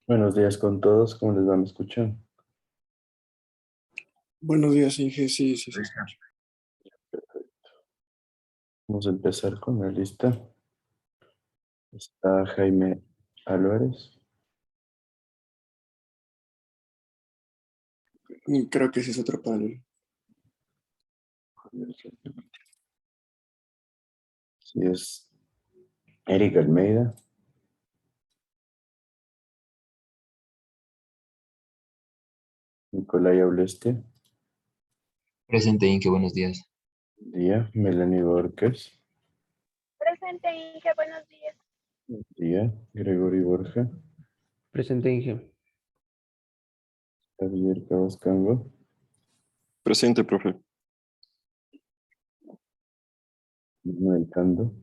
Buenos días con todos, ¿cómo les va? ¿Me escuchan? Buenos días, Inge. Sí, sí, se escucha. Vamos a empezar con la lista. Está Jaime Álvarez, Y creo que ese es otro panel. sí es Eric Almeida, Nicolai Aulestia, Presente, Inge, buenos días. día, Melanie Borges, Presente, Inge, buenos días. día, Gregory Borja, Presente, Inge. Javier Cabascango, Presente, profe. Manuel Cando,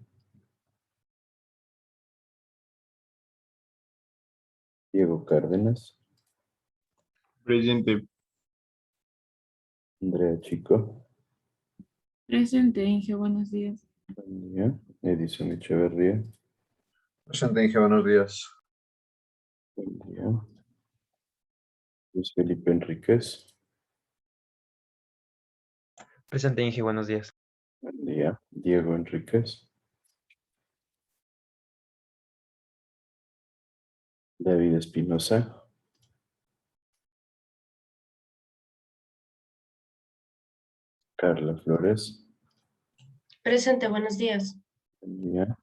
Diego Cárdenas, Presente. Andrea Chico, Presente, Inge, buenos días. buen día, Edison Echeverría, Presente, Inge, buenos días. buen día, Luis Felipe Enríquez, Presente, Inge, buenos días. buen día, Diego Enríquez, David Espinosa, Carla Flores, Presente, buenos días. buen día,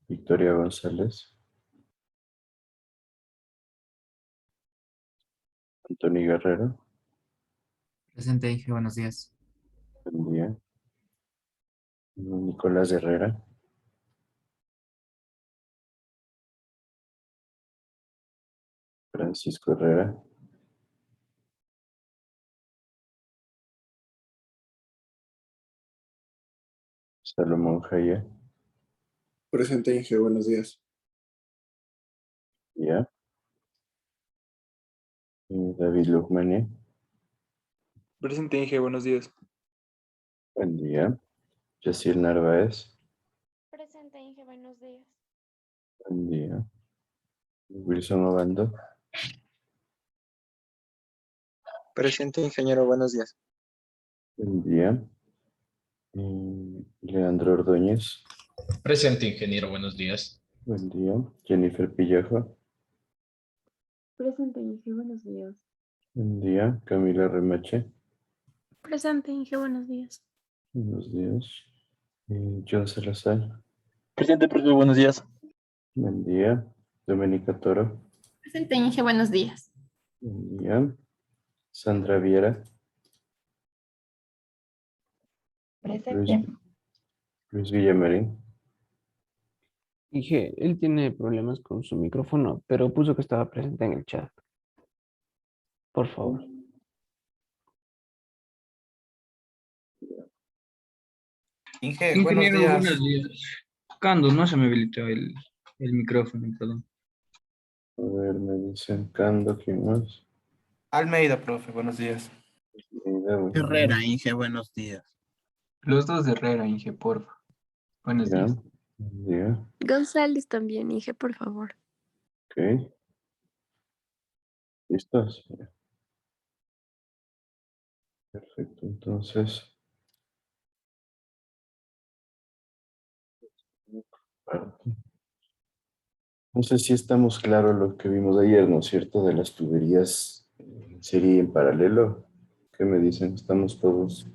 Victoria González, Anthony Guerrero, Presente, Inge, buenos días. buen día, Nicolás Herrera, Francisco Herrera, Salomón Jaya, Presente, Inge. Buenos días. ya, David Lugmani, Presente, Inge, buenos días. buen día, Yaciel Narváez, Presente, Inge, buenos días. buen día, Wilson Obando, Presente, ingeniero, buenos días. buen día, Leandro Ordóñez, Presente, ingeniero, buenos días. buen día, Jennifer Pillajo, Presente, Inge, buenos días. buen día, Camila Remache, Presente, Inge, buenos días. buenos días, John Salazar, Presente, profe, buenos días. buen día, Doménica Toro, Presente, Inge, buenos días. buen día, Sandra Viera, Presente. Luis Villamarín, Inge, él tiene problemas con su micrófono, pero puso que estaba presente en el chat. Por favor. Inge, buenos Ingeniero, días. buenos días. Cando, no se me habilitó el micrófono, perdón. a ver, me dicen Cando, ¿quién más? Almeida, profe, buenos días. Almeida, buen día. Herrera, Inge, buenos días. Los dos de Herrera, Inge, porfa. Buenos Ya, días. buen día. González también, Inge, por favor. Ok. ¿Listos? Perfecto. Entonces, no sé si estamos claros lo que vimos ayer, ¿no es cierto? De las tuberías en serie y en paralelo. ¿Qué me dicen? ¿Estamos todos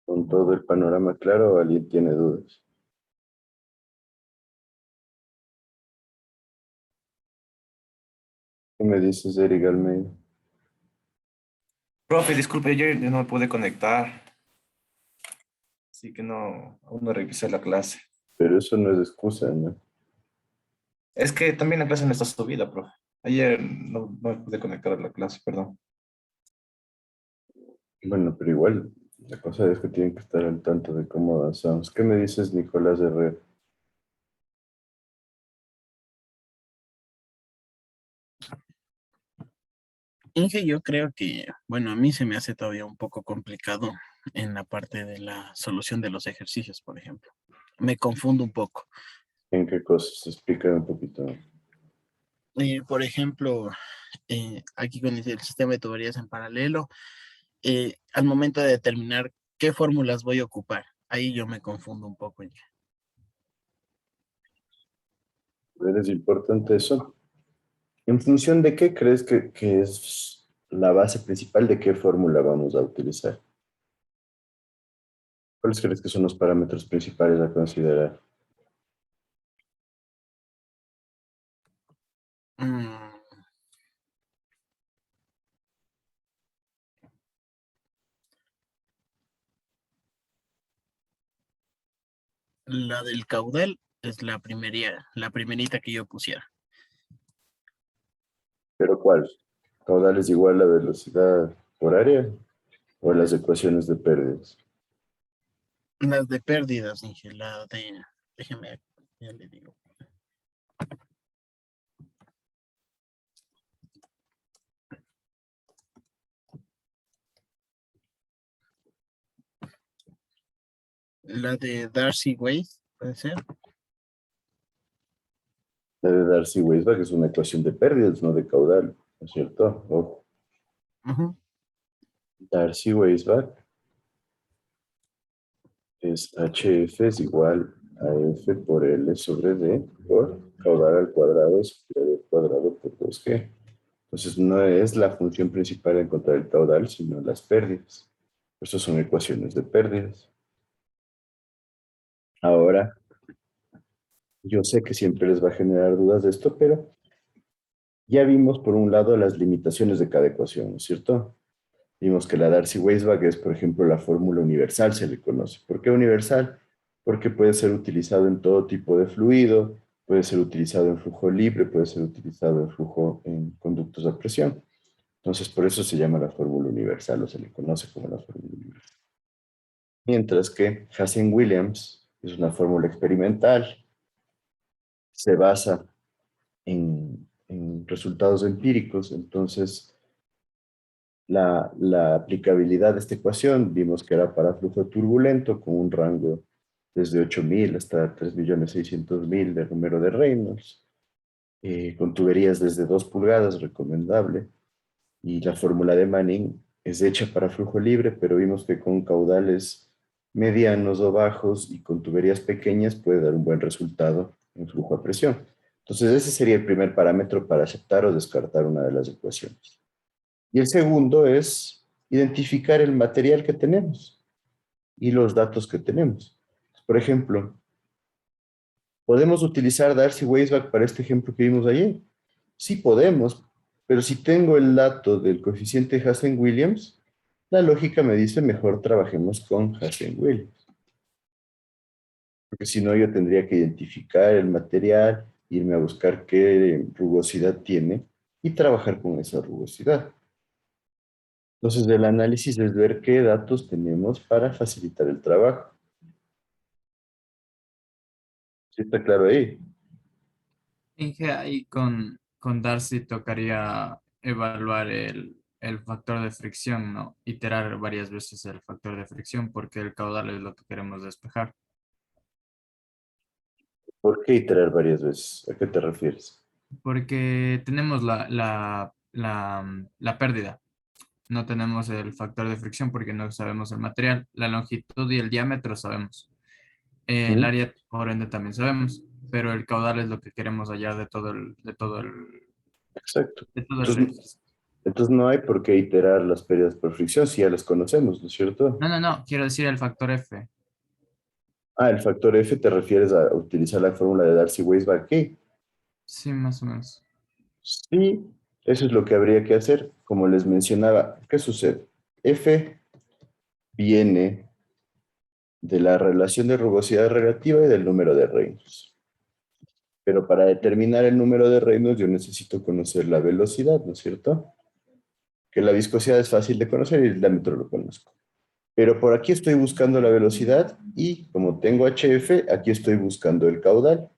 con todo el panorama claro o alguien tiene dudas? ¿Qué me dices, Eric Almeida? Profe, disculpe, yo no me pude conectar, así que aún no regresé a la clase. Pero eso no es excusa, ¿no? Es que también la clase no está subida, profe. Ayer no me pude conectar a la clase, perdón. Bueno, pero igual, la cosa es que tienen que estar al tanto de cómo avanzamos. ¿Qué me dices, Nicolás Herrera? Inge, yo creo que, bueno, a mí se me hace todavía un poco complicado en la parte de la solución de los ejercicios, por ejemplo. Me confundo un poco. ¿En qué cosas? Explícame un poquito. Por ejemplo, aquí con el sistema de tuberías en paralelo, al momento de determinar qué fórmulas voy a ocupar, ahí yo me confundo un poco. Es importante eso. ¿En función de qué crees que es la base principal de qué fórmula vamos a utilizar? ¿Cuáles crees que son los parámetros principales a considerar? Mm, La del caudal es la primerita que yo pusiera. ¿Pero cuál? ¿Caudal es igual a velocidad por área o las ecuaciones de pérdidas? Las de pérdidas, dije, déjeme, ya le digo. La de Darcy-Weiss, ¿puede ser? La de Darcy-Weisbach es una ecuación de pérdidas, no de caudal, ¿no es cierto? Ojo. Ujú. Darcy-Weisbach es HF es igual a F por L sobre D por caudal al cuadrado sobre D cuadrado por 2G. Entonces no es la función principal encontrar el caudal, sino las pérdidas. Estas son ecuaciones de pérdidas. Ahora, yo sé que siempre les va a generar dudas de esto, pero ya vimos por un lado las limitaciones de cada ecuación, ¿no es cierto? Vimos que la Darcy-Weisbach es, por ejemplo, la fórmula universal, se le conoce. ¿Por qué universal? Porque puede ser utilizado en todo tipo de fluido, puede ser utilizado en flujo libre, puede ser utilizado en flujo en conductos a presión. Entonces, por eso se llama la fórmula universal o se le conoce como la fórmula universal. Mientras que Hazen-Williams es una fórmula experimental, se basa en resultados empíricos, entonces la aplicabilidad de esta ecuación vimos que era para flujo turbulento con un rango desde 8.000 hasta 3.600.000 de número de Reynolds, con tuberías desde 2 pulgadas, recomendable, y la fórmula de Manning es hecha para flujo libre, pero vimos que con caudales medianos o bajos y con tuberías pequeñas puede dar un buen resultado en flujo a presión. Entonces ese sería el primer parámetro para aceptar o descartar una de las ecuaciones. Y el segundo es identificar el material que tenemos y los datos que tenemos. Por ejemplo, ¿podemos utilizar Darcy-Weisbach para este ejemplo que vimos ayer? Sí podemos, pero si tengo el dato del coeficiente Hazen-Williams, la lógica me dice mejor trabajemos con Hazen-Williams. Porque si no, yo tendría que identificar el material, irme a buscar qué rugosidad tiene y trabajar con esa rugosidad. Entonces, el análisis es ver qué datos tenemos para facilitar el trabajo. ¿Sí está claro ahí? Inge, ahí con Darcy tocaría evaluar el factor de fricción, ¿no? Iterar varias veces el factor de fricción porque el caudal es lo que queremos despejar. ¿Por qué iterar varias veces? ¿A qué te refieres? Porque tenemos la pérdida. No tenemos el factor de fricción porque no sabemos el material. La longitud y el diámetro sabemos. El ¿Mm? área, por ende, también sabemos. Pero el caudal es lo que queremos hallar Exacto. de todo el Entonces, registro. entonces no hay por qué iterar las pérdidas por fricción si ya las conocemos, ¿no es cierto? No, no, no. Quiero decir el factor F. Ah, el factor F te refieres a utilizar la fórmula de Darcy-Weisbach aquí. Sí, más o menos. Sí, eso es lo que habría que hacer. Como les mencionaba, ¿qué sucede? F viene de la relación de rugosidad relativa y del número de Reynolds. Pero para determinar el número de Reynolds yo necesito conocer la velocidad, ¿no es cierto? Que la viscosidad es fácil de conocer y el diámetro lo conozco. Pero por aquí estoy buscando la velocidad y como tengo HF, aquí estoy buscando el caudal.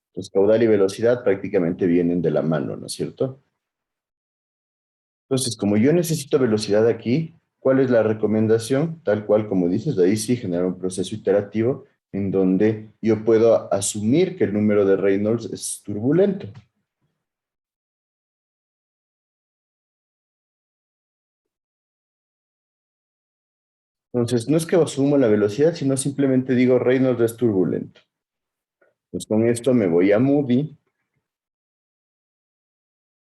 Entonces, caudal y velocidad prácticamente vienen de la mano, ¿no es cierto? Entonces, como yo necesito velocidad aquí, ¿cuál es la recomendación? Tal cual como dices, de ahí sí generar un proceso iterativo en donde yo puedo asumir que el número de Reynolds es turbulento. Entonces, no es que asumo la velocidad, sino simplemente digo Reynolds es turbulento. Pues con esto me voy a Moody.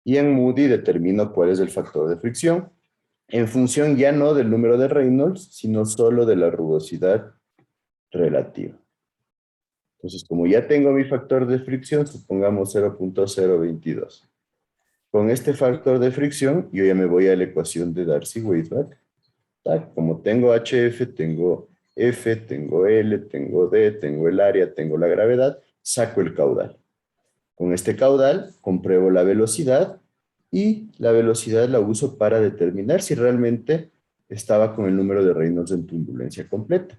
Y en Moody determino cuál es el factor de fricción, en función ya no del número de Reynolds, sino solo de la rugosidad relativa. Entonces, como ya tengo mi factor de fricción, supongamos 0.022. Con este factor de fricción, yo ya me voy a la ecuación de Darcy-Weisbach. Como tengo HF, tengo F, tengo L, tengo D, tengo el área, tengo la gravedad, saco el caudal. Con este caudal, compruebo la velocidad y la velocidad la uso para determinar si realmente estaba con el número de Reynolds en turbulencia completa.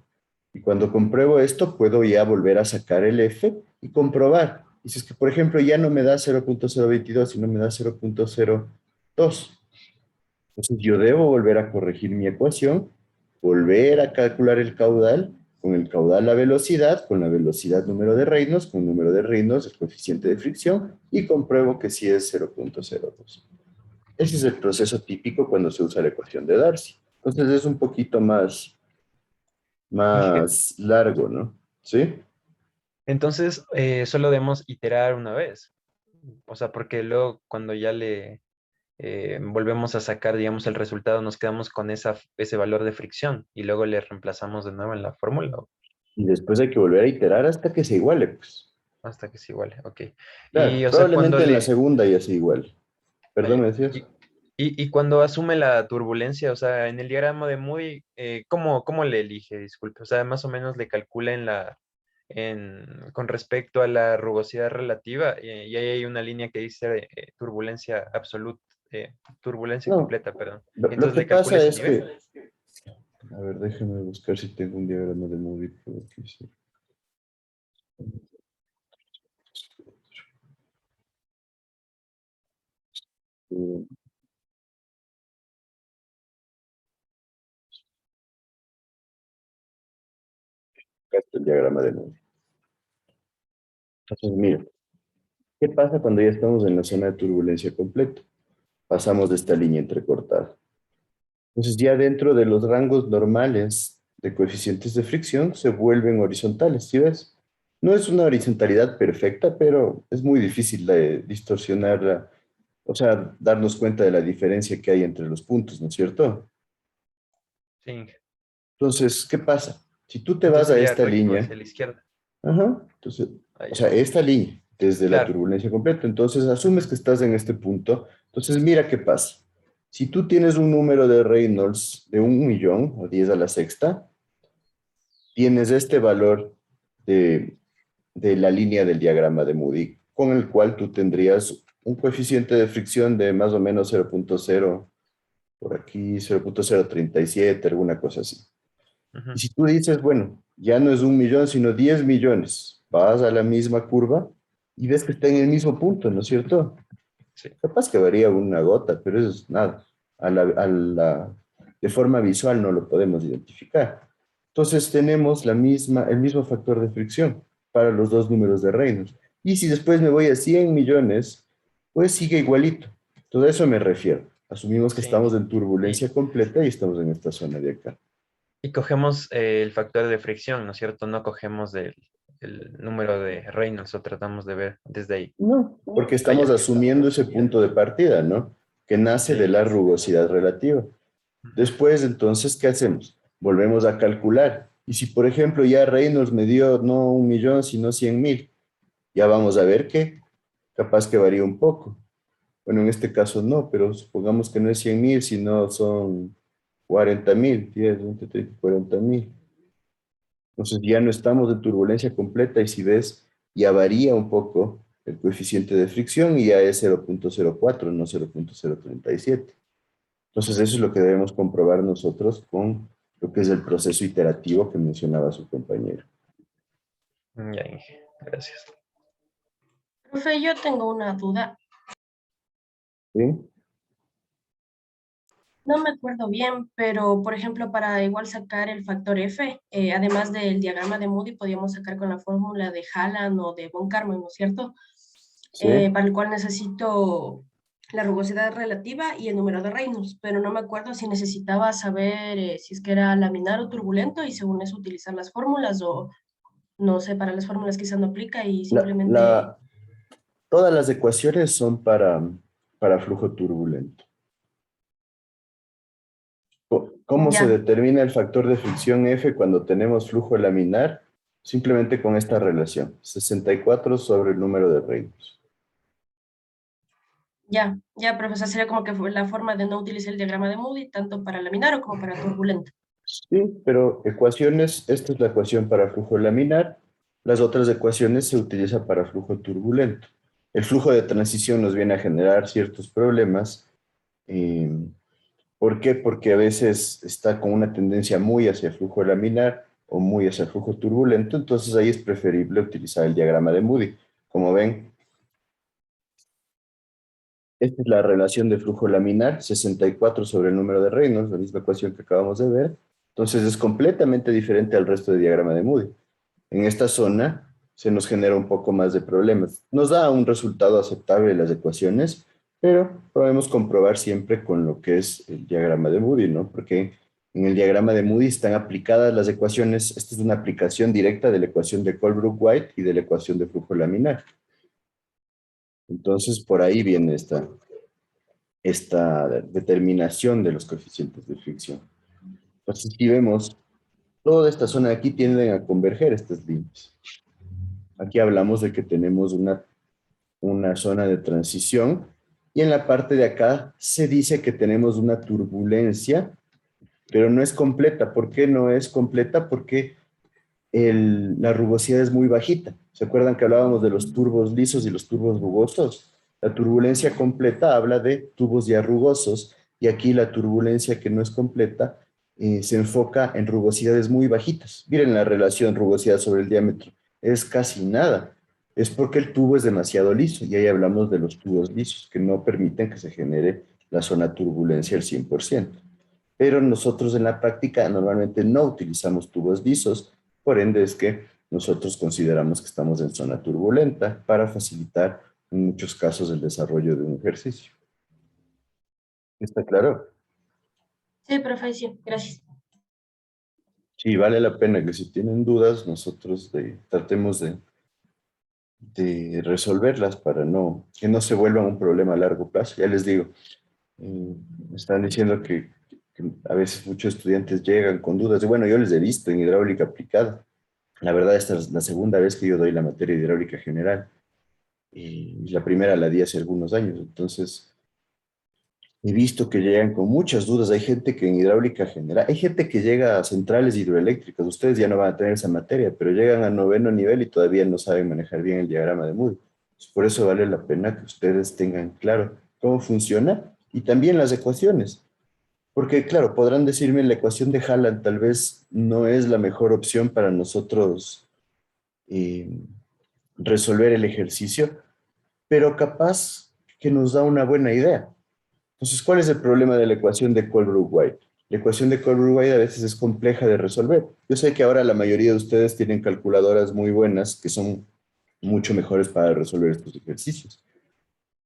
Y cuando compruebo esto, puedo ya volver a sacar el F y comprobar. Y si es que, por ejemplo, ya no me da 0.022, sino me da 0.02. Entonces yo debo volver a corregir mi ecuación, volver a calcular el caudal, con el caudal la velocidad, con la velocidad número de Reynolds, con número de Reynolds el coeficiente de fricción, y compruebo que sí es 0.02. Ese es el proceso típico cuando se usa la ecuación de Darcy. Entonces es un poquito más largo, ¿no? ¿Sí? Entonces, solo debemos iterar una vez. O sea, porque luego cuando ya le volvemos a sacar, digamos, el resultado, nos quedamos con ese valor de fricción y luego le reemplazamos de nuevo en la fórmula Y después hay que volver a iterar hasta que se iguale, pues. hasta que es igual. Ok. Claro, Y, o sea, probablemente en la segunda ya se iguale. Perdón, ¿me decías? Y cuando asume la turbulencia, o sea, en el diagrama de Moody, ¿cómo le elige? Disculpe. O sea, más o menos le calcula con respecto a la rugosidad relativa, y ahí hay una línea que dice turbulencia absoluta, turbulencia No, completa, perdón. lo Entonces que le calcula pasa ese es nivel. que... A ver, déjame buscar si tengo un diagrama de Moody por aquí, sí. Acá está el diagrama de Moody. Entonces, mira, ¿qué pasa cuando ya estamos en la zona de turbulencia completa? Pasamos de esta línea entrecortada. Entonces, ya dentro de los rangos normales de coeficientes de fricción se vuelven horizontales, ¿sí ves? No es una horizontalidad perfecta, pero es muy difícil de distorsionarla, o sea, darnos cuenta de la diferencia que hay entre los puntos, ¿no es cierto? Sí. Entonces, ¿qué pasa? Si tú te vas Entonces a sería esta recto línea, hacia la izquierda. ajá, entonces, Ahí o ya. sea, esta línea, desde la Claro. turbulencia completa, entonces asumes que estás en este punto, entonces mira qué pasa. Si tú tienes un número de Reynolds de 1.000.000 o 10 a la sexta, tienes este valor de la línea del diagrama de Moody, con el cual tú tendrías un coeficiente de fricción de más o menos 0.0, por aquí 0.037, alguna cosa así. Ujú. Y si tú dices, bueno, ya no es 1.000.000, sino 10 millones, vas a la misma curva y ves que está en el mismo punto, ¿no es cierto? Sí. Capaz que varía una gota, pero eso es nada. De forma visual no lo podemos identificar. Entonces tenemos el mismo factor de fricción para los dos números de Reynolds. Y si después me voy a 100 millones, pues sigue igualito. Todo eso me refiero. Asumimos que Sí. estamos en turbulencia completa y estamos en esta zona de acá. Y cogemos el factor de fricción, ¿no es cierto? No cogemos el número de Reynolds, o tratamos de ver desde ahí. No, porque Ah, estamos ya. asumiendo ese punto de partida, ¿no? Que nace Sí. de la rugosidad relativa. Después, entonces, ¿qué hacemos? Volvemos a calcular. Y si, por ejemplo, ya Reynolds me dio no 1.000.000, sino 100.000, ya vamos a ver que capaz que varía un poco. Bueno, en este caso no, pero supongamos que no es 100.000, sino son 40.000, 10, 20, 30, 40.000. Entonces ya no estamos en turbulencia completa y si ves, ya varía un poco el coeficiente de fricción y ya es 0.04, no 0.037. Entonces eso es lo que debemos comprobar nosotros con lo que es el proceso iterativo que mencionaba su compañero. Ya, Inge. Gracias. Profe, yo tengo una duda. ¿Sí? No me acuerdo bien, pero por ejemplo, para igual sacar el factor F, además del diagrama de Moody, podíamos sacar con la fórmula de Hallan o de von Karman, ¿no es cierto? Sí. Para el cual necesito la rugosidad relativa y el número de Reynolds, pero no me acuerdo si necesitaba saber si es que era laminar o turbulento y según eso utilizar las fórmulas o no sé, para las fórmulas quizás no aplica y La, simplemente la- todas las ecuaciones son para flujo turbulento. ¿Cómo se ya, determina el factor de fricción F cuando tenemos flujo laminar? Simplemente con esta relación, 64 sobre el número de Reynolds. ya, profesor, sería como que fue la forma de no utilizar el diagrama de Moody tanto para laminar o como para turbulento. Sí, pero ecuaciones, esta es la ecuación para flujo laminar, las otras ecuaciones se utilizan para flujo turbulento. El flujo de transición nos viene a generar ciertos problemas. eh, ¿Por qué? Porque a veces está con una tendencia muy hacia flujo laminar o muy hacia flujo turbulento, entonces ahí es preferible utilizar el diagrama de Moody. Como ven, esta es la relación de flujo laminar, 64 sobre el número de Reynolds, la misma ecuación que acabamos de ver. Entonces es completamente diferente al resto de diagrama de Moody. En esta zona se nos genera un poco más de problemas. Nos da un resultado aceptable las ecuaciones, pero podemos comprobar siempre con lo que es el diagrama de Moody, ¿no? Porque en el diagrama de Moody están aplicadas las ecuaciones. Esta es una aplicación directa de la ecuación de Colebrook-White y de la ecuación de flujo laminar. Entonces, por ahí viene esta determinación de los coeficientes de fricción. Entonces, si vemos, toda esta zona de aquí tienden a converger estas líneas. Aquí hablamos de que tenemos una zona de transición y en la parte de acá se dice que tenemos una turbulencia, pero no es completa. ¿Por qué no es completa? Porque la rugosidad es muy bajita. ¿Se acuerdan que hablábamos de los turbos lisos y los turbos rugosos? La turbulencia completa habla de tubos ya rugosos y aquí la turbulencia que no es completa se enfoca en rugosidades muy bajitas. Miren la relación rugosidad sobre el diámetro. Es casi nada. Es porque el tubo es demasiado liso y ahí hablamos de los tubos lisos que no permiten que se genere la zona turbulencia al 100%. Pero nosotros en la práctica normalmente no utilizamos tubos lisos, por ende es que nosotros consideramos que estamos en zona turbulenta para facilitar en muchos casos el desarrollo de un ejercicio. ¿Está claro? Sí, profe, sí, gracias. Sí, vale la pena que si tienen dudas nosotros tratemos de resolverlas para que no se vuelvan un problema a largo plazo. Ya les digo, me están diciendo que a veces muchos estudiantes llegan con dudas. Bueno, yo les he visto en hidráulica aplicada. La verdad, esta es la segunda vez que yo doy la materia de hidráulica general. Y la primera la di hace algunos años. Entonces, he visto que llegan con muchas dudas. Hay gente que en hidráulica general, hay gente que llega a centrales hidroeléctricas. Ustedes ya no van a tener esa materia, pero llegan a 9º nivel y todavía no saben manejar bien el diagrama de Moody. Por eso vale la pena que ustedes tengan claro cómo funciona y también las ecuaciones. Porque, claro, podrán decirme la ecuación de Hallan tal vez no es la mejor opción para nosotros eh, resolver el ejercicio, pero capaz que nos da una buena idea. Entonces, ¿cuál es el problema de la ecuación de Colebrook-White? La ecuación de Colebrook-White a veces es compleja de resolver. Yo sé que ahora la mayoría de ustedes tienen calculadoras muy buenas que son mucho mejores para resolver estos ejercicios.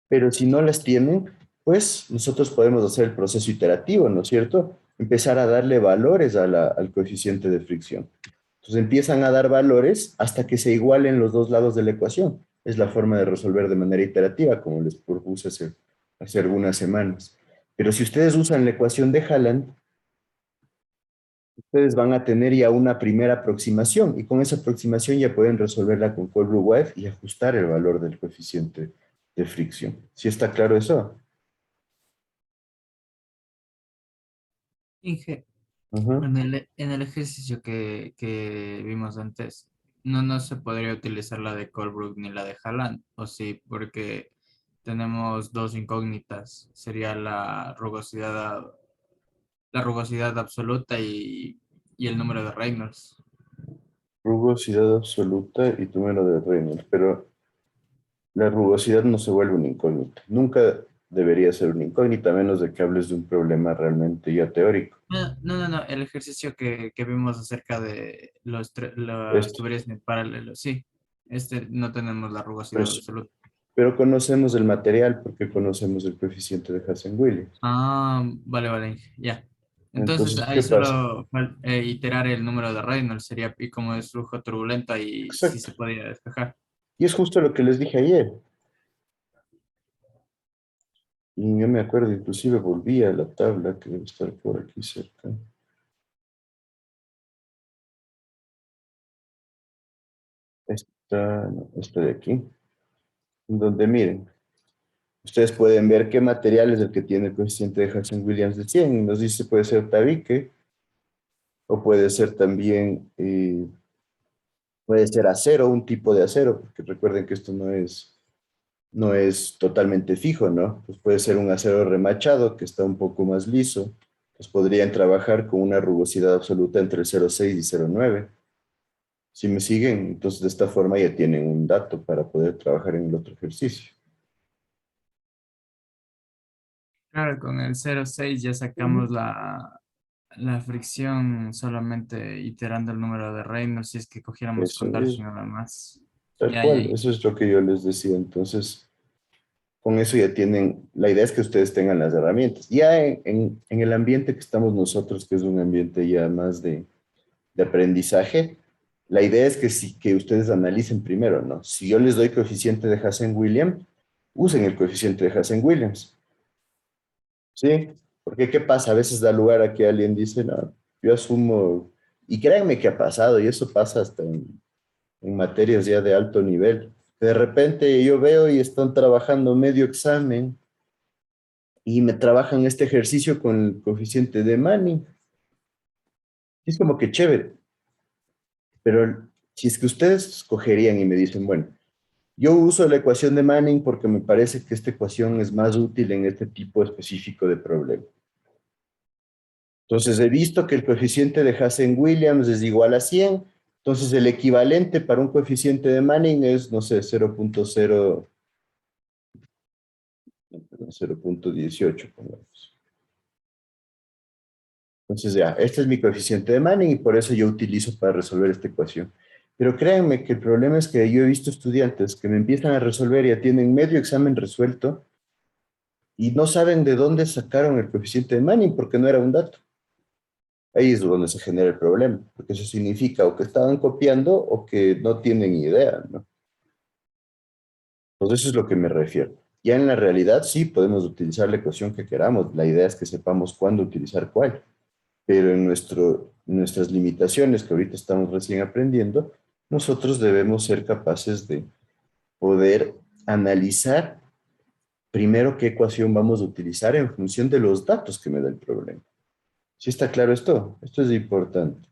Pero si no las tienen, pues nosotros podemos hacer el proceso iterativo, ¿no es cierto? Empezar a darle valores al coeficiente de fricción. Entonces empiezan a dar valores hasta que se igualen los dos lados de la ecuación. Es la forma de resolver de manera iterativa, como les propuse hace algunas semanas. Pero si ustedes usan la ecuación de Hallan, ustedes van a tener ya una primera aproximación y con esa aproximación ya pueden resolverla con Colebrook-White y ajustar el valor del coeficiente de fricción. ¿Sí está claro eso? Inge, Ajá. en el ejercicio que vimos antes, no se podría utilizar la de Colebrook ni la de Hallan, o sí, porque tenemos dos incógnitas. Sería la rugosidad absoluta y el número de Reynolds. Rugosidad absoluta y número de Reynolds, pero la rugosidad no se vuelve una incógnita. Nunca debería ser una incógnita, a menos de que hables de un problema realmente ya teórico. No. El ejercicio que vimos acerca de los Esto, tuberías en paralelo, sí. No tenemos la rugosidad pues, absoluta. Pero conocemos el material porque conocemos el coeficiente de Hassen-Williams. Ah, vale, vale, ya. Entonces Entonces, ahí ¿qué pasa? solo iterar el número de Reynolds sería pi como es flujo turbulento y sí Exacto. se podía despejar. Y es justo lo que les dije ayer. Y yo me acuerdo, inclusive volví a la tabla que debe estar por aquí cerca. Esta, no, esta de aquí. En donde miren, ustedes pueden ver qué material es el que tiene el coeficiente de Hassen-Williams de 100. Y nos dice puede ser tabique o puede ser también, puede ser acero, un tipo de acero, porque recuerden que esto no es totalmente fijo, ¿no? Pues puede ser un acero remachado que está un poco más liso. Pues podrían trabajar con una rugosidad absoluta entre el 0,6 y 0,9. Si me siguen, entonces de esta forma ya tienen un dato para poder trabajar en el otro ejercicio. Claro, con el 0,6 ya sacamos la fricción solamente iterando el número de Reynolds si es que cogiéramos Eso con Darcy es, nada más. tal Ya, ya, cual, ya. eso es lo que yo les decía. Entonces, con eso ya tienen, la idea es que ustedes tengan las herramientas. Ya en el ambiente que estamos nosotros, que es un ambiente ya más de aprendizaje, la idea es que, que ustedes analicen primero, ¿no? Si yo les doy coeficiente de Hassen-Williams, usen el coeficiente de Hassen-Williams, ¿sí? Porque ¿qué pasa? A veces da lugar a que alguien dice, no, yo asumo, y créanme que ha pasado, y eso pasa hasta en materias ya de alto nivel. De repente yo veo y están trabajando medio examen y me trabajan este ejercicio con el coeficiente de Manning. Y es como que chévere, pero si es que ustedes escogerían y me dicen, bueno, yo uso la ecuación de Manning porque me parece que esta ecuación es más útil en este tipo específico de problema. Entonces he visto que el coeficiente de Hassen-Williams es igual a 100, entonces el equivalente para un coeficiente de Manning es, no sé, 0.18, pongamos. Entonces ya, este es mi coeficiente de Manning y por eso yo utilizo para resolver esta ecuación. Pero créanme que el problema es que yo he visto estudiantes que me empiezan a resolver y ya tienen medio examen resuelto y no saben de dónde sacaron el coeficiente de Manning porque no era un dato. Ahí es donde se genera el problema, porque eso significa o que estaban copiando o que no tienen idea, ¿no? Entonces eso es lo que me refiero. Ya en la realidad sí podemos utilizar la ecuación que queramos, la idea es que sepamos cuándo utilizar cuál, pero en nuestras limitaciones que ahorita estamos recién aprendiendo, nosotros debemos ser capaces de poder analizar primero qué ecuación vamos a utilizar en función de los datos que me da el problema. ¿Sí está claro esto? Esto es importante.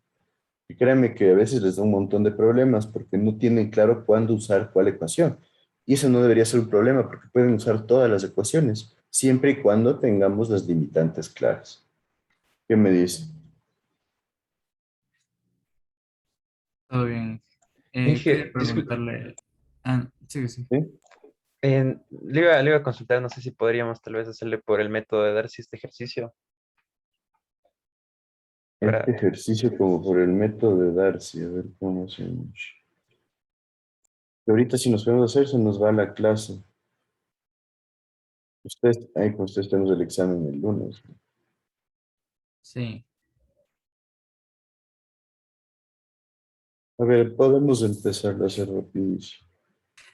Y créanme que a veces les da un montón de problemas porque no tienen claro cuándo usar cuál ecuación. Y eso no debería ser un problema porque pueden usar todas las ecuaciones, siempre y cuando tengamos las limitantes claras. ¿Qué me dice? Todo bien. Quería Inge, disculpe, preguntarle. Ah, sí, sí. ¿Sí? le iba a consultar, no sé si podríamos tal vez hacerle por el método de Darcy este ejercicio. Este Para, ejercicio como por el método de Darcy, a ver cómo hacemos. Y ahorita si nos podemos hacer, se nos va la clase. Ustedes, ahí con ustedes tenemos el examen el lunes. Sí. A ver, podemos empezar a hacer rapidísimo.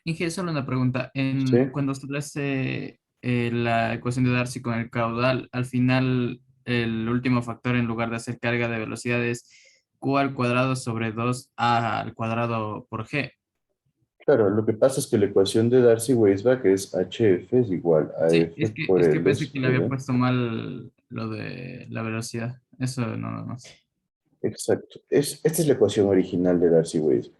Inge, solo una pregunta. ¿Sí? Cuando establece la ecuación de Darcy con el caudal, al final el último factor en lugar de hacer carga de velocidad es Q al cuadrado sobre 2A al cuadrado por G. Claro, lo que pasa es que la ecuación de Darcy-Weisbach es HF es igual a Sí, F por es que L parece que le había sobre... puesto mal lo de la velocidad. Eso no, no, no. Exacto. Esta es la ecuación original de Darcy-Weisbach.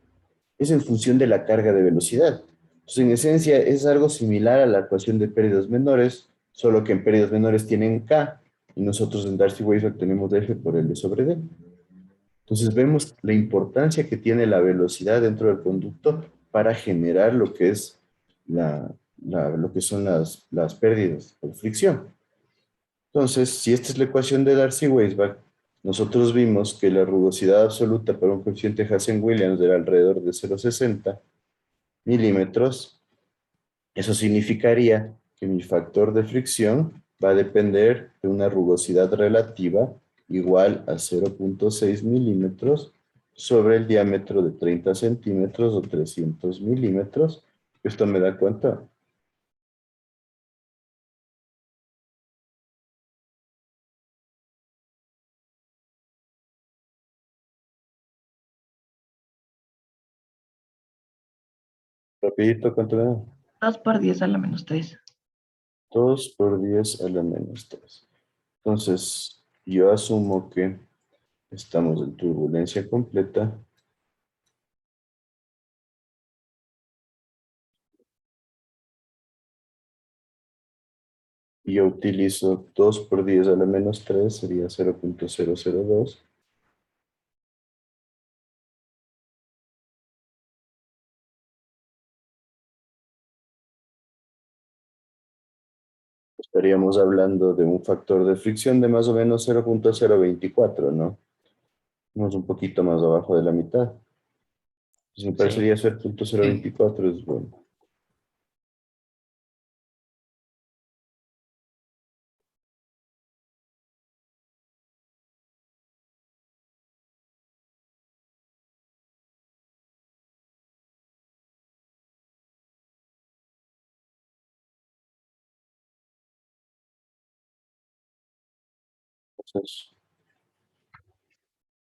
Es en función de la carga de velocidad. Entonces, en esencia, es algo similar a la ecuación de pérdidas menores, solo que en pérdidas menores tienen K y nosotros en Darcy-Weisbach tenemos F por L sobre D. Entonces, vemos la importancia que tiene la velocidad dentro del conducto para generar lo que es lo que son las pérdidas por fricción. Entonces, si esta es la ecuación de Darcy-Weisbach, nosotros vimos que la rugosidad absoluta para un coeficiente Hassen-Williams era alrededor de 0,60 milímetros Eso significaría que mi factor de fricción va a depender de una rugosidad relativa igual a 0.6 milímetros sobre el diámetro de 30 centímetros o 300 milímetros. ¿Esto me da cuenta? Rapidito, ¿cuánto me da? 2 por 10 a la menos 3. 2 por 10 a la menos 3. Entonces, yo asumo que estamos en turbulencia completa. Y yo utilizo 2 por 10 a la menos 3, sería 0.002. Estaríamos hablando de un factor de fricción de más o menos 0.024, ¿no? Vamos un poquito más abajo de la mitad. Pues me parecería 0.024 es bueno. Entonces,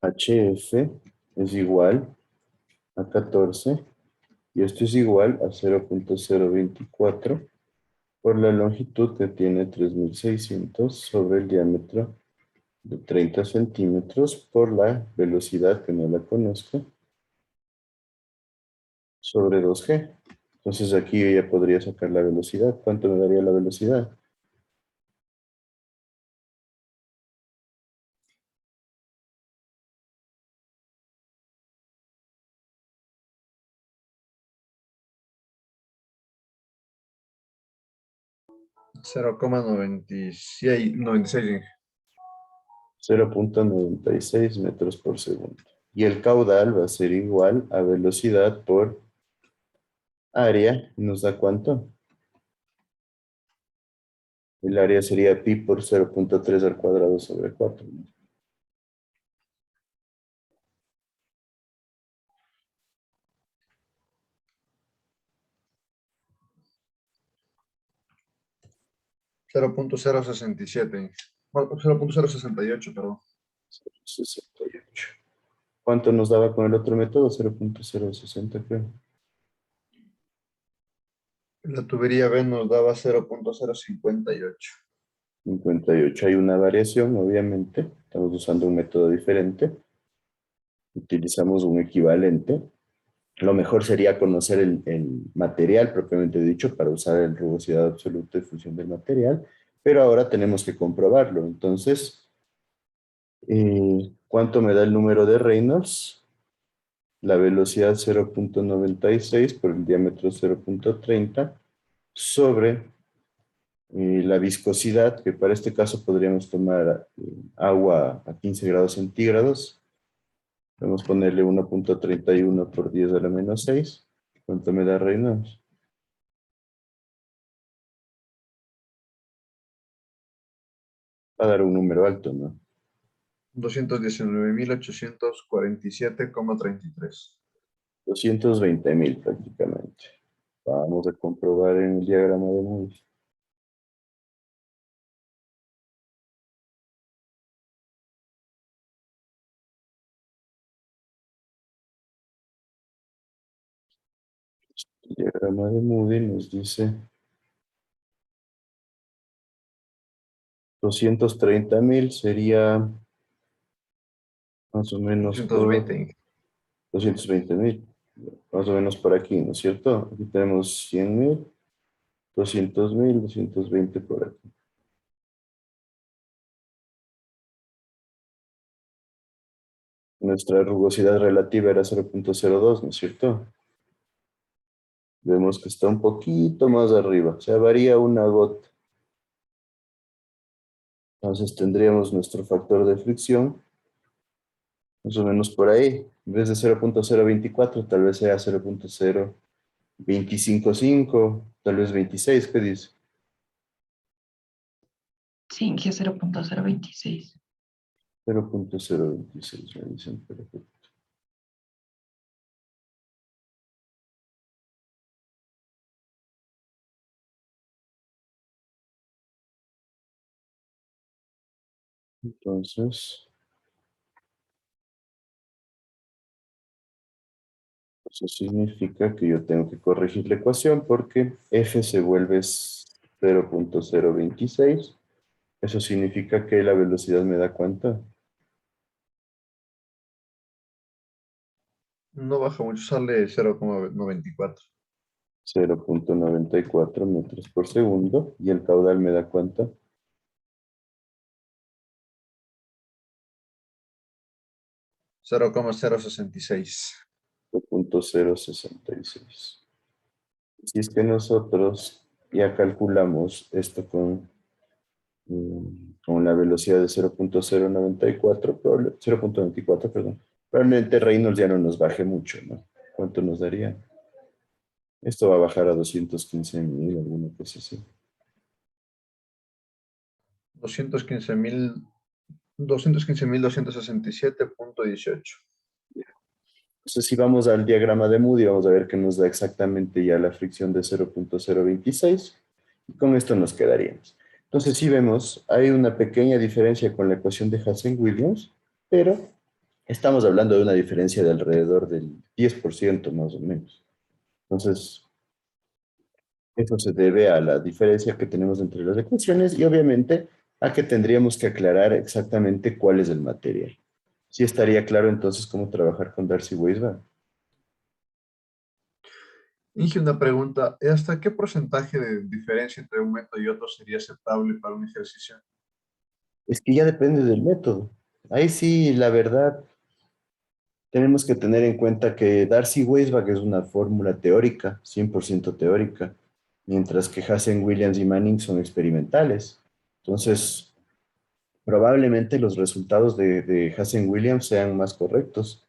HF es igual a 14 y esto es igual a 0.024 por la longitud que tiene 3600 sobre el diámetro de 30 centímetros por la velocidad que no la conozco sobre 2G. Entonces aquí yo ya podría sacar la velocidad. ¿Cuánto me daría la velocidad? $0.96. 0.96 metros por segundo. Y el caudal va a ser igual a velocidad por área. ¿Nos da cuánto? El área sería pi por 0.3 al cuadrado sobre 4. $0.067. Bueno, 0.068, perdón. 68. ¿Cuánto nos daba con el otro método? 0.060, creo. La tubería B nos daba 0.058. 58. Hay una variación, obviamente. Estamos usando un método diferente. Utilizamos un equivalente. Lo mejor sería conocer el material propiamente dicho para usar el rugosidad absoluta en función del material, pero ahora tenemos que comprobarlo. Entonces, ¿cuánto me da el número de Reynolds? La velocidad 0.96 por el diámetro 0.30 sobre la viscosidad, que para este caso podríamos tomar agua a 15 grados centígrados. Vamos a ponerle 1.31 por 10 a la menos 6. ¿Cuánto me da Reynolds? Va a dar un número alto, ¿no? 219.847,33. 220.000 prácticamente. Vamos a comprobar en el diagrama de Moody. El diagrama de Moody nos dice 230.000 sería más o menos por 220.000. Más o menos por aquí, ¿no es cierto? Aquí tenemos 100.000, 200.000, 220 por aquí. Nuestra rugosidad relativa era 0.02, ¿no es cierto? Vemos que está un poquito más arriba, o sea, varía una gota. Entonces tendríamos nuestro factor de fricción, más o menos por ahí. En vez de 0.024, tal vez sea 0.0 25.5, tal vez 26, ¿qué dice? Sí, Inge 0.026. 0.026, me dicen, perfecto. Entonces, eso significa que yo tengo que corregir la ecuación porque f se vuelve 0.026. Eso significa que la velocidad me da cuánto. No baja mucho, sale 0,94. 0.94 metros por segundo. Y el caudal me da cuánto. 0,066. 0.066. Si es que nosotros ya calculamos esto con la velocidad de 0.094, 0.24, perdón, probablemente Reynolds ya no nos baje mucho, ¿no? ¿Cuánto nos daría? Esto va a bajar a 215.000, alguna cosa así. 215.267.18. Entonces, si vamos al diagrama de Moody, vamos a ver que nos da exactamente ya la fricción de 0.026. Y con esto nos quedaríamos. Entonces, si vemos, hay una pequeña diferencia con la ecuación de Hassen-Williams, pero estamos hablando de una diferencia de alrededor del 10% más o menos. Entonces, eso se debe a la diferencia que tenemos entre las ecuaciones y obviamente a que tendríamos que aclarar exactamente cuál es el material. Sí estaría claro entonces cómo trabajar con Darcy-Weisbach. Inge, una pregunta. ¿Hasta qué porcentaje de diferencia entre un método y otro sería aceptable para un ejercicio? Es que ya depende del método. Ahí sí, la verdad, tenemos que tener en cuenta que Darcy-Weisbach es una fórmula teórica, 100% teórica, mientras que Hassen, Williams y Manning son experimentales. Entonces, probablemente los resultados de Hassen-Williams sean más correctos,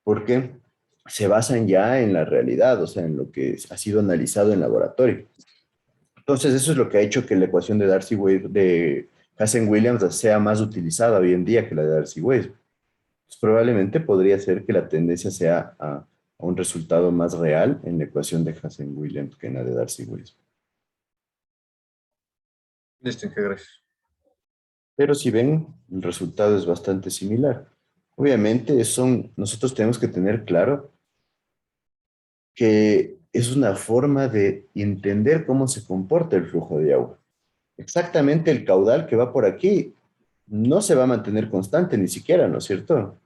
porque se basan ya en la realidad, o sea, en lo que ha sido analizado en laboratorio. Entonces, eso es lo que ha hecho que la ecuación de de Hassen-Williams sea más utilizada hoy en día que la de Darcy-Weisbach. Pues probablemente podría ser que la tendencia sea a un resultado más real en la ecuación de Hassen-Williams que en la de Darcy-Weisbach. Listo, Inge, gracias. Pero si ven, el resultado es bastante similar. Obviamente, nosotros tenemos que tener claro que es una forma de entender cómo se comporta el flujo de agua. Exactamente el caudal que va por aquí no se va a mantener constante ni siquiera, ¿no es cierto?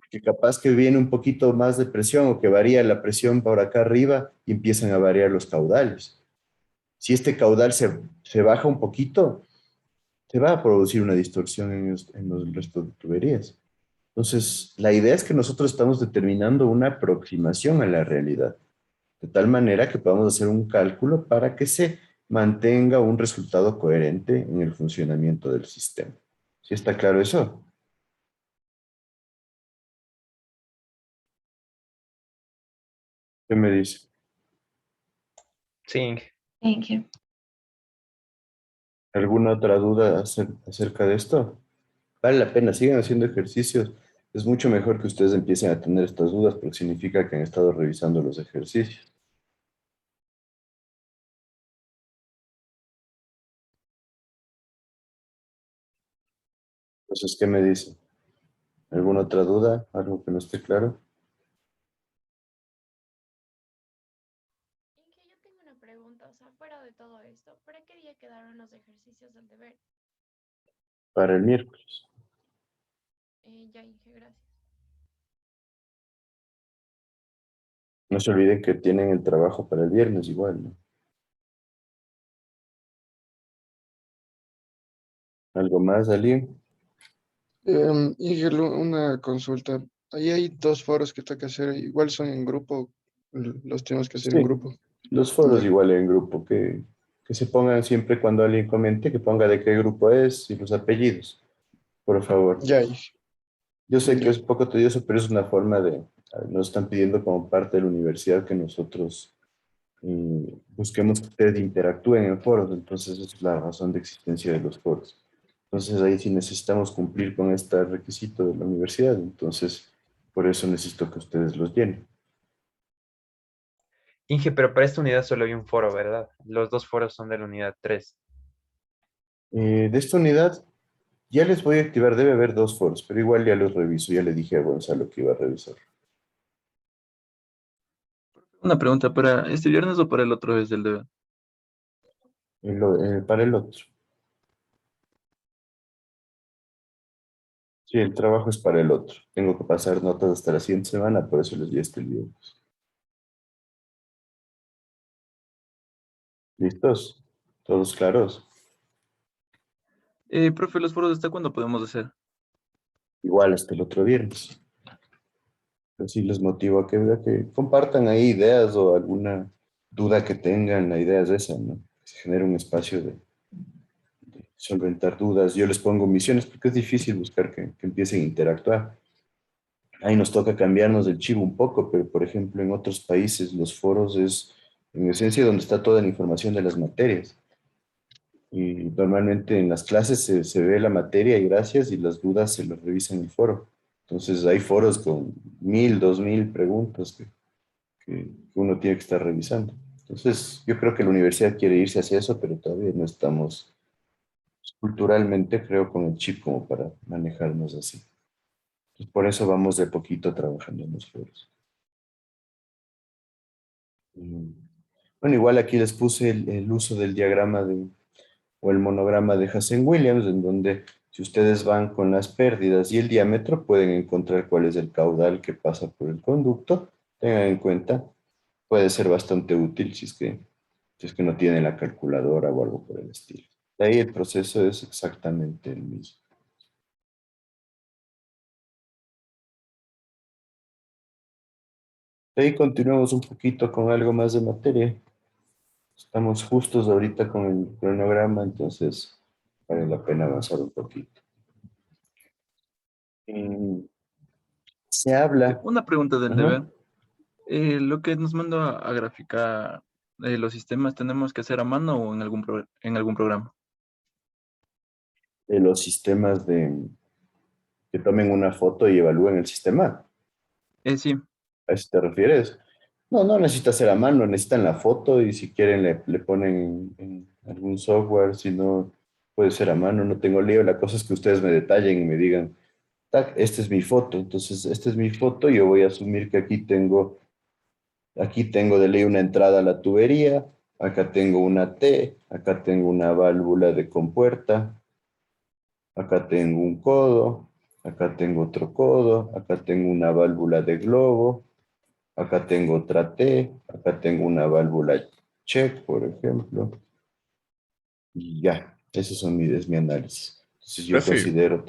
Que capaz que viene un poquito más de presión o que varía la presión por acá arriba y empiezan a variar los caudales. Si este caudal se baja un poquito, se va a producir una distorsión en los restos de tuberías. Entonces, la idea es que nosotros estamos determinando una aproximación a la realidad, de tal manera que podamos hacer un cálculo para que se mantenga un resultado coherente en el funcionamiento del sistema. ¿Sí está claro eso? ¿Qué me dice? Sí. Inge. ¿Alguna otra duda acerca de esto? Vale la pena, sigan haciendo ejercicios. Es mucho mejor que ustedes empiecen a tener estas dudas porque significa que han estado revisando los ejercicios. Entonces, ¿qué me dice? ¿Alguna otra duda? ¿Algo que no esté claro? Inge, yo tengo una pregunta, o sea, fuera de todo esto, ¿para qué día quedaron los ejercicios del deber? Para el miércoles. Ya, Inge, gracias. No se olviden que tienen el trabajo para el viernes igual, ¿no? ¿Algo más, Ali? Inge, una consulta. Ahí hay dos foros que tengo que hacer. Igual son en grupo. Los tenemos que hacer en Sí, grupo. los foros Ya. igual en grupo, que se pongan siempre cuando alguien comente, que ponga de qué grupo es y los apellidos, por favor. Ya, Inge. Yo sé que Ya. es un poco tedioso, pero es una forma de nos están pidiendo como parte de la universidad que nosotros busquemos que ustedes interactúen en foros, entonces esa es la razón de existencia de los foros. Entonces ahí sí necesitamos cumplir con este requisito de la universidad, entonces por eso necesito que ustedes los llenen. Inge, pero para esta unidad solo hay un foro, ¿verdad? Los dos foros son de la unidad 3. De esta unidad ya les voy a activar, debe haber 2 foros, pero igual ya los reviso, ya le dije a Gonzalo que iba a revisar. Una pregunta, ¿para este viernes o para el otro es el deber? Para el otro. Sí, el trabajo es para el otro. Tengo que pasar notas hasta la siguiente semana, por eso les di este viernes. ¿Listos? ¿Todos claros? Profe, ¿los foros hasta cuándo podemos hacer? Igual hasta el otro viernes. Así les motivo a que compartan ahí ideas o alguna duda que tengan. La idea es esa, ¿no? Que se genere un espacio de solventar dudas. Yo les pongo misiones porque es difícil buscar que empiecen a interactuar. Ahí nos toca cambiarnos el chivo un poco, pero por ejemplo en otros países los foros es en esencia donde está toda la información de las materias. Y normalmente en las clases se ve la materia y gracias y las dudas se las revisa en el foro. Entonces hay foros con 1000, 2000 preguntas que uno tiene que estar revisando. Entonces yo creo que la universidad quiere irse hacia eso, pero todavía no estamos culturalmente, creo, con el chip como para manejarnos así. Entonces, por eso vamos de poquito trabajando en los foros. Bueno, igual aquí les puse el uso del diagrama o el monograma de Hazen-Williams, en donde si ustedes van con las pérdidas y el diámetro, pueden encontrar cuál es el caudal que pasa por el conducto. Tengan en cuenta, puede ser bastante útil si es que no tienen la calculadora o algo por el estilo. De ahí el proceso es exactamente el mismo. De ahí continuamos un poquito con algo más de materia. Estamos justos ahorita con el cronograma, entonces vale la pena avanzar un poquito. Se habla. Una pregunta del Ajá. deber. Lo que nos mandó a graficar los sistemas, ¿tenemos que hacer a mano o en en algún programa? De los sistemas que tomen una foto y evalúen el sistema. Sí. ¿A eso te refieres? No, no necesita ser a mano, necesitan la foto y si quieren le ponen en algún software, si no puede ser a mano, no tengo lío. La cosa es que ustedes me detallen y me digan, tac, esta es mi foto, entonces esta es mi foto, yo voy a asumir que aquí tengo de ley una entrada a la tubería, acá tengo una T, acá tengo una válvula de compuerta, acá tengo un codo, acá tengo otro codo, acá tengo una válvula de globo, acá tengo otra T, acá tengo una válvula check, por ejemplo. Y ya, ese es mi análisis. Entonces yo Profe. considero,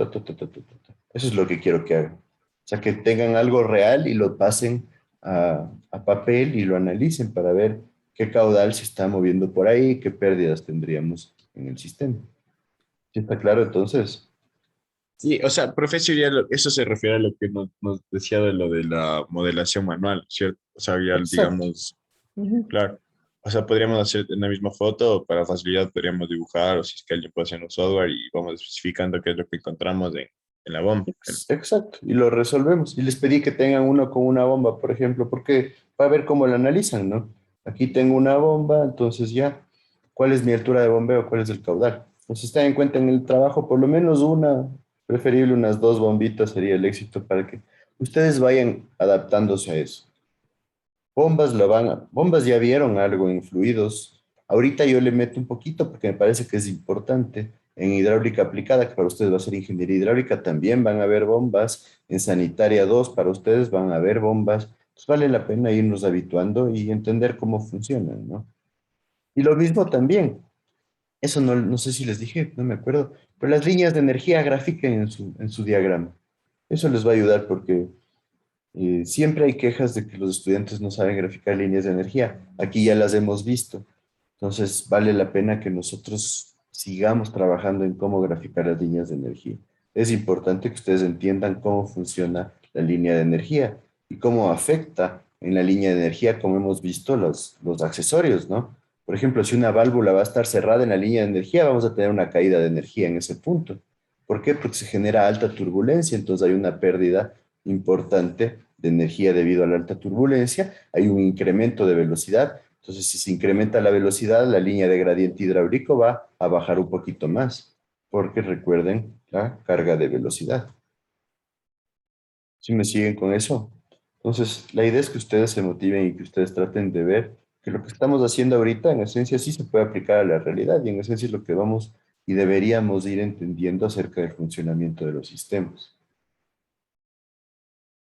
eso es lo que quiero que hagan. O sea, que tengan algo real y lo pasen a papel y lo analicen para ver qué caudal se está moviendo por ahí, qué pérdidas tendríamos en el sistema. ¿Sí está claro entonces? Sí, o sea, profe, eso se refiere a lo que nos decía de lo de la modelación manual, ¿cierto? O sea, ya Exacto. digamos, claro. O sea, podríamos hacer en la misma foto, para facilidad podríamos dibujar, o si es que alguien puede hacer un software y vamos especificando qué es lo que encontramos en la bomba. Exacto, y lo resolvemos. Y les pedí que tengan uno con una bomba, por ejemplo, porque para ver cómo lo analizan, ¿no? Aquí tengo una bomba, entonces ya, ¿cuál es mi altura de bombeo? ¿Cuál es el caudal? Entonces, ten en cuenta en el trabajo, por lo menos una, preferible unas 2 bombitas sería el éxito para que ustedes vayan adaptándose a eso. Bombas ya vieron algo en fluidos. Ahorita yo le meto un poquito porque me parece que es importante. En hidráulica aplicada, que para ustedes va a ser ingeniería hidráulica, también van a haber bombas. En sanitaria 2, para ustedes van a haber bombas. Pues vale la pena irnos habituando y entender cómo funcionan, ¿no? Y lo mismo también. Eso no sé si les dije, no me acuerdo, pero las líneas de energía grafiquen en su diagrama. Eso les va a ayudar porque siempre hay quejas de que los estudiantes no saben graficar líneas de energía. Aquí ya las hemos visto. Entonces, vale la pena que nosotros sigamos trabajando en cómo graficar las líneas de energía. Es importante que ustedes entiendan cómo funciona la línea de energía. y cómo afecta en la línea de energía, como hemos visto, los accesorios, ¿no? Por ejemplo, si una válvula va a estar cerrada en la línea de energía, vamos a tener una caída de energía en ese punto. ¿Por qué? Porque se genera alta turbulencia, entonces hay una pérdida importante de energía debido a la alta turbulencia, hay un incremento de velocidad, entonces si se incrementa la velocidad, la línea de gradiente hidráulico va a bajar un poquito más, porque recuerden la carga de velocidad. ¿Sí me siguen con eso? Entonces, la idea es que ustedes se motiven y que ustedes traten de ver que lo que estamos haciendo ahorita, en esencia, sí se puede aplicar a la realidad y en esencia es lo que vamos y deberíamos ir entendiendo acerca del funcionamiento de los sistemas.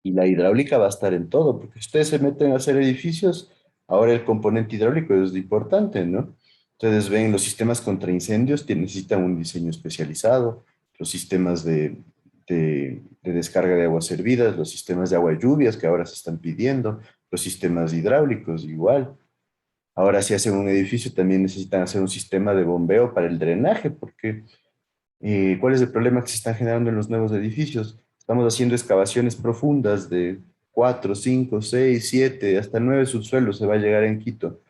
Y la hidráulica va a estar en todo, porque si ustedes se meten a hacer edificios, ahora el componente hidráulico es importante, ¿no? Ustedes ven los sistemas contra incendios, necesitan un diseño especializado, los sistemas de descarga de aguas servidas, los sistemas de agua lluvias que ahora se están pidiendo, los sistemas hidráulicos igual. Ahora si hacen un edificio también necesitan hacer un sistema de bombeo para el drenaje, porque ¿cuál es el problema que se están generando en los nuevos edificios? Estamos haciendo excavaciones profundas de 4, 5, 6, 7, hasta 9 subsuelos se va a llegar en Quito.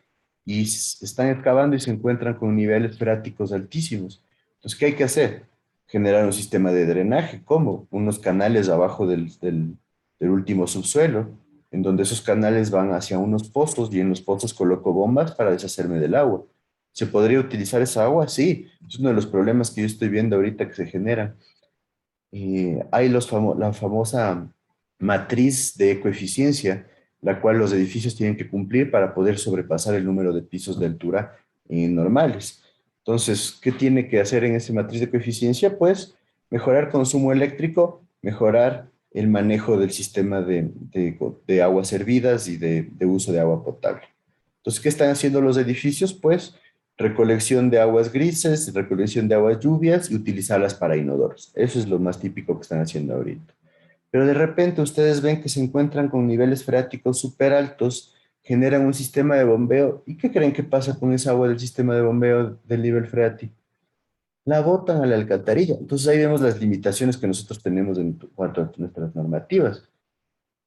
Y están excavando y se encuentran con niveles freáticos altísimos. Entonces, ¿qué hay que hacer? Generar un sistema de drenaje. ¿Cómo? Unos canales abajo del último subsuelo, en donde esos canales van hacia unos pozos y en los pozos coloco bombas para deshacerme del agua. ¿Se podría utilizar esa agua? Sí, es uno de los problemas que yo estoy viendo ahorita que se generan. Hay la famosa matriz de coeficiencia, la cual los edificios tienen que cumplir para poder sobrepasar el número de pisos de altura normales. Entonces, ¿qué tiene que hacer en esa matriz de coeficiencia? Pues mejorar consumo eléctrico, mejorar el manejo del sistema de aguas servidas y de uso de agua potable. Entonces, ¿qué están haciendo los edificios? Pues recolección de aguas grises, recolección de aguas lluvias y utilizarlas para inodoros. Eso es lo más típico que están haciendo ahorita. Pero de repente ustedes ven que se encuentran con niveles freáticos súper altos, generan un sistema de bombeo. ¿Y qué creen que pasa con esa agua del sistema de bombeo del nivel freático? La botan a la alcantarilla. Entonces ahí vemos las limitaciones que nosotros tenemos en cuanto a nuestras normativas.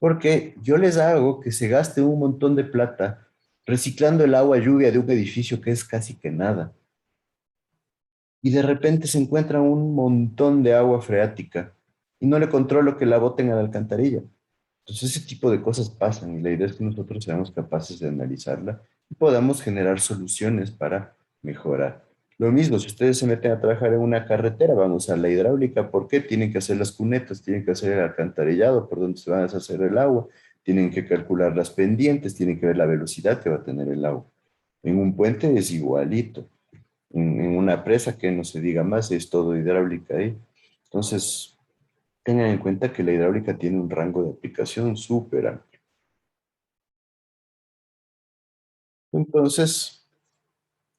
Porque yo les hago que se gaste un montón de plata reciclando el agua lluvia de un edificio que es casi que nada. Y de repente se encuentra un montón de agua freática y no le controlo que la boten a la alcantarilla. Entonces ese tipo de cosas pasan y la idea es que nosotros seamos capaces de analizarla y podamos generar soluciones para mejorar. Lo mismo, si ustedes se meten a trabajar en una carretera, van a usar la hidráulica. ¿Por qué? Tienen que hacer las cunetas, tienen que hacer el alcantarillado por donde se van a deshacer el agua, tienen que calcular las pendientes, tienen que ver la velocidad que va a tener el agua. En un puente es igualito. En una presa, que no se diga más, es todo hidráulica ahí. Entonces, tengan en cuenta que la hidráulica tiene un rango de aplicación súper amplio. Entonces,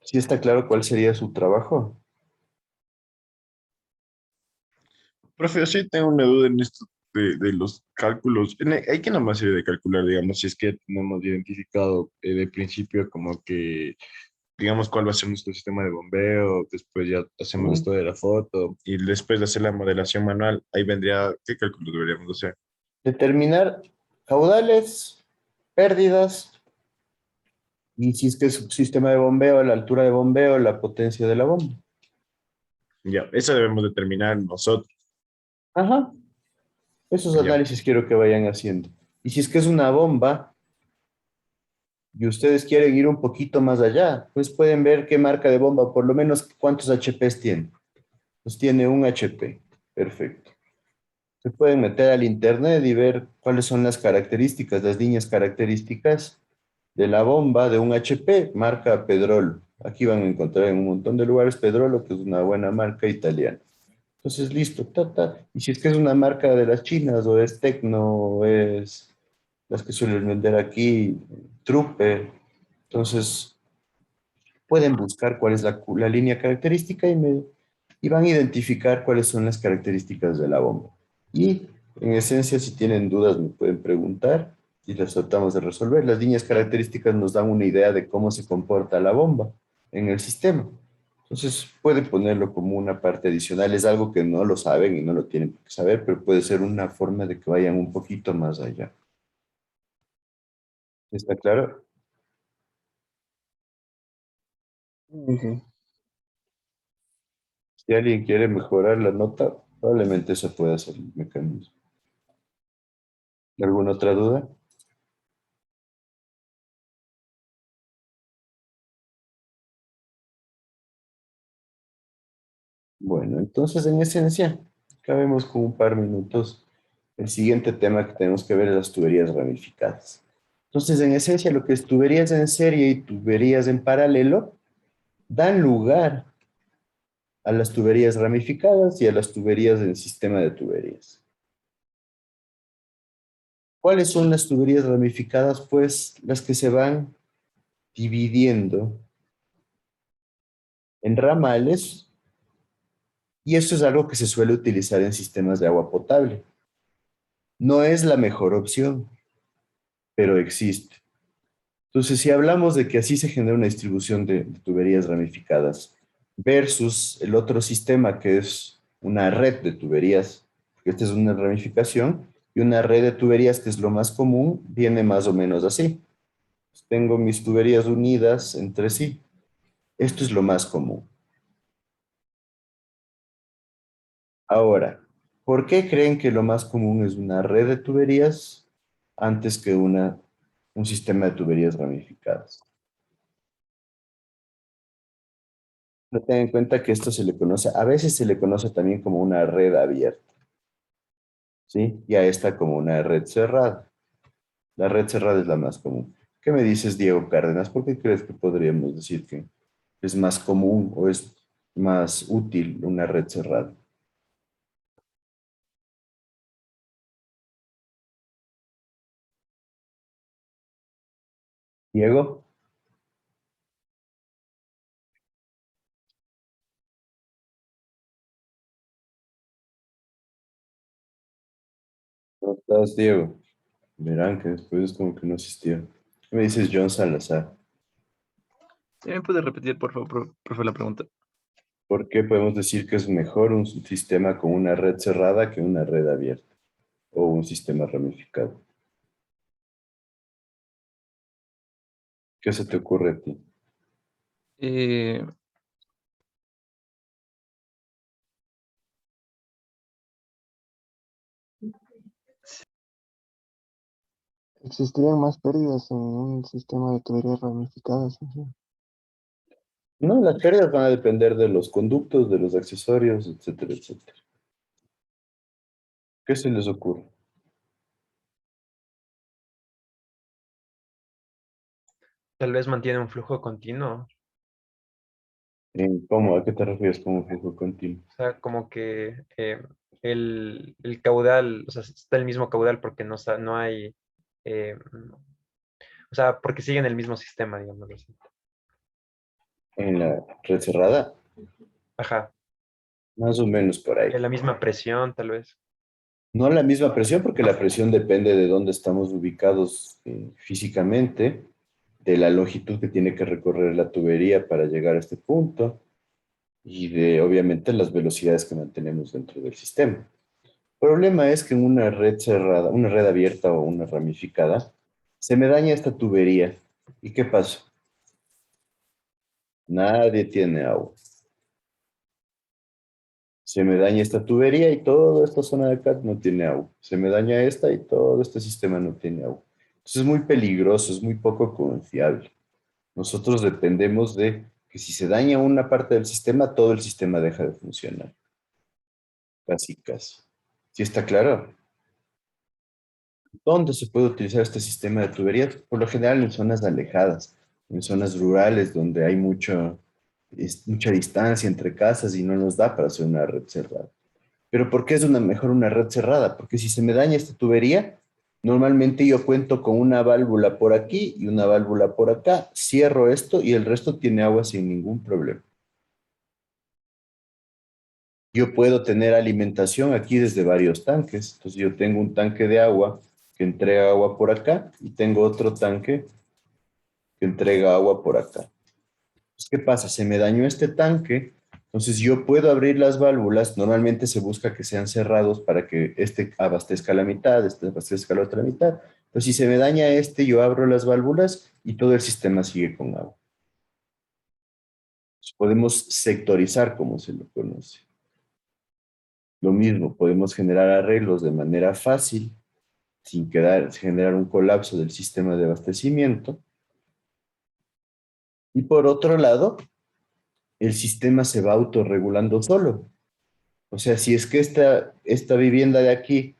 ¿sí está claro cuál sería su trabajo? Profe, yo sí tengo una duda en esto de los cálculos. Hay que nomás de calcular, digamos, si es que tenemos identificado de principio como que, digamos, cuál va a ser nuestro sistema de bombeo, después ya hacemos esto de la foto y después de hacer la modelación manual, ahí vendría, ¿qué cálculos deberíamos hacer? Determinar caudales, pérdidas, y si es que es un sistema de bombeo, la altura de bombeo, la potencia de la bomba. Ya, eso debemos determinar nosotros. Ajá. Esos Ya. análisis quiero que vayan haciendo. Y si es que es una bomba y ustedes quieren ir un poquito más allá, pues pueden ver qué marca de bomba, por lo menos cuántos HPs tiene. Pues tiene un HP. Perfecto. Se pueden meter al internet y ver cuáles son las características, las líneas características de la bomba de un HP, marca Pedrolo. Aquí van a encontrar en un montón de lugares Pedrolo, que es una buena marca italiana. Entonces, listo, Y si es que es una marca de las chinas, o es Tecno, o es las que suelen vender aquí, Trupe. Entonces, pueden buscar cuál es la línea característica y van a identificar cuáles son las características de la bomba. Y en esencia, si tienen dudas, me pueden preguntar y las tratamos de resolver. Las líneas características nos dan una idea de cómo se comporta la bomba en el sistema. Entonces, pueden ponerlo como una parte adicional. Es algo que no lo saben y no lo tienen que saber, pero puede ser una forma de que vayan un poquito más allá. ¿Está claro? Ok. Si alguien quiere mejorar la nota, probablemente eso pueda ser el mecanismo. ¿Alguna otra duda? Bueno, entonces en esencia, acabemos con un par minutos. El siguiente tema que tenemos que ver es las tuberías ramificadas. Entonces, en esencia, lo que es tuberías en serie y tuberías en paralelo dan lugar a las tuberías ramificadas y a las tuberías del sistema de tuberías. ¿Cuáles son las tuberías ramificadas? Pues las que se van dividiendo en ramales, y esto es algo que se suele utilizar en sistemas de agua potable. No es la mejor opción, pero existe. Entonces, si hablamos de que así se genera una distribución de tuberías ramificadas versus el otro sistema que es una red de tuberías, porque esta es una ramificación, y una red de tuberías que es lo más común, viene más o menos así. Tengo mis tuberías unidas entre sí. Esto es lo más común. Ahora, ¿por qué creen que lo más común es una red de tuberías antes que un sistema de tuberías ramificadas? Pero ten en cuenta que esto se le conoce, a veces se le conoce también como una red abierta, ¿sí? Y a esta como una red cerrada. La red cerrada es la más común. ¿Qué me dices, Diego Cárdenas? ¿Por qué crees que podríamos decir que es más común o es más útil una red cerrada? Diego, ¿cómo estás, Diego? Verán que después es como que no asistió. ¿Qué me dices, John Salazar? ¿Me puede repetir, por favor, profe, la pregunta? ¿Por qué podemos decir que es mejor un sistema con una red cerrada que una red abierta o un sistema ramificado? ¿Qué se te ocurre a ti? Eh, Existirían más pérdidas en un sistema de tuberías ramificadas. ¿Sí? No, las pérdidas van a depender de los conductos, de los accesorios, etcétera, etcétera. ¿Qué se les ocurre? Tal vez mantiene un flujo continuo. ¿Cómo? ¿A qué te refieres con flujo continuo? O sea, como que el caudal, o sea, está el mismo caudal porque no hay, o sea, porque siguen el mismo sistema, digamos así. En la red cerrada, Ajá, más o menos por ahí. la misma presión, tal vez. No la misma presión, porque la presión depende de dónde estamos ubicados físicamente, de la longitud que tiene que recorrer la tubería para llegar a este punto y de, obviamente, las velocidades que mantenemos dentro del sistema. El problema es que en una red cerrada, una red abierta o una ramificada, se me daña esta tubería. ¿Y qué pasa? Nadie tiene agua. Se me daña esta tubería y toda esta zona de acá no tiene agua. Se me daña esta y todo este sistema no tiene agua. Entonces es muy peligroso, es muy poco confiable. Nosotros dependemos de que si se daña una parte del sistema, todo el sistema deja de funcionar. Casi, casi. ¿Sí está claro? ¿Dónde se puede utilizar este sistema de tuberías? Por lo general en zonas alejadas, en zonas rurales donde hay mucha distancia entre casas y no nos da para hacer una red cerrada. Pero ¿por qué es mejor una red cerrada? Porque si se me daña esta tubería, normalmente yo cuento con una válvula por aquí y una válvula por acá, cierro esto y el resto tiene agua sin ningún problema. Yo puedo tener alimentación aquí desde varios tanques. Entonces yo tengo un tanque de agua que entrega agua por acá y tengo otro tanque que entrega agua por acá. Entonces, ¿qué pasa? Se me dañó este tanque, entonces yo puedo abrir las válvulas, normalmente se busca que sean cerrados para que este abastezca la mitad, este abastezca la otra mitad, Pues si se me daña este, yo abro las válvulas y todo el sistema sigue con agua. Podemos sectorizar, como se lo conoce. Lo mismo, podemos generar arreglos de manera fácil, sin generar un colapso del sistema de abastecimiento. Y por otro lado, el sistema se va autorregulando solo. O sea, si es que esta vivienda de aquí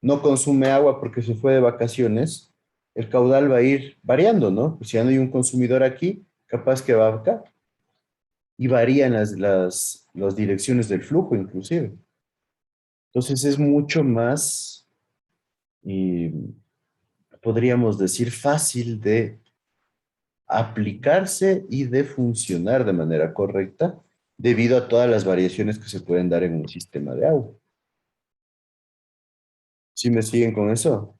no consume agua porque se fue de vacaciones, el caudal va a ir variando, ¿no? Pues si ya no hay un consumidor aquí, capaz que va acá. Y varían las direcciones del flujo, inclusive. Entonces es mucho más, podríamos decir, fácil de aplicarse y de funcionar de manera correcta debido a todas las variaciones que se pueden dar en un sistema de agua. ¿Sí me siguen con eso?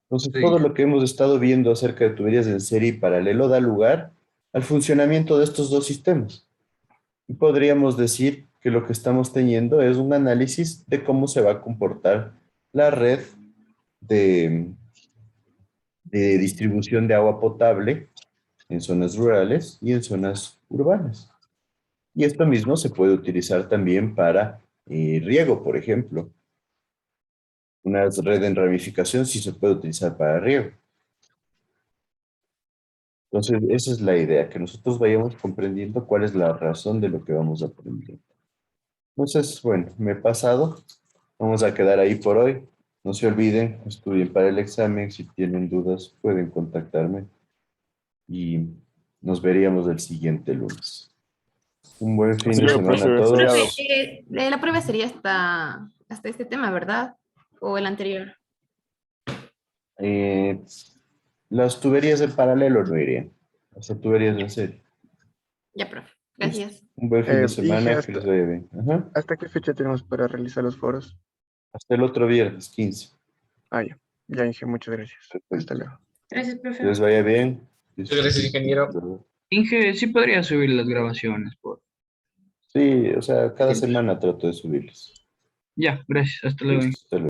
Entonces, todo lo que hemos estado viendo acerca de tuberías en serie y paralelo da lugar al funcionamiento de estos dos sistemas. Y podríamos decir que lo que estamos teniendo es un análisis de cómo se va a comportar la red de distribución de agua potable en zonas rurales y en zonas urbanas. Y esto mismo se puede utilizar también para riego, por ejemplo. Una red en ramificación sí se puede utilizar para riego. Entonces, esa es la idea, que nosotros vayamos comprendiendo cuál es la razón de lo que vamos aprendiendo. Entonces, bueno, me he pasado. Vamos a quedar ahí por hoy. No se olviden, estudien para el examen. Si tienen dudas, pueden contactarme. Y nos veríamos el siguiente lunes. Un buen fin de semana a todos. La prueba sería hasta este tema, ¿verdad? O el anterior. Las tuberías en paralelo no irían. Las tuberías en serie. Ya, profe. Gracias. Un buen fin de semana, Inge, que les vaya bien. Ajá. ¿hasta qué fecha tenemos para realizar los foros? Hasta el otro viernes, 15. Ah, ya. Ya, Inge, muchas gracias. Hasta luego. Gracias, Que profe. les vaya bien. Muchas gracias, ingeniero. Inge, sí podría subir las grabaciones, por. Sí, o sea, cada semana trato de subirles. Ya, gracias. Hasta luego. Hasta luego.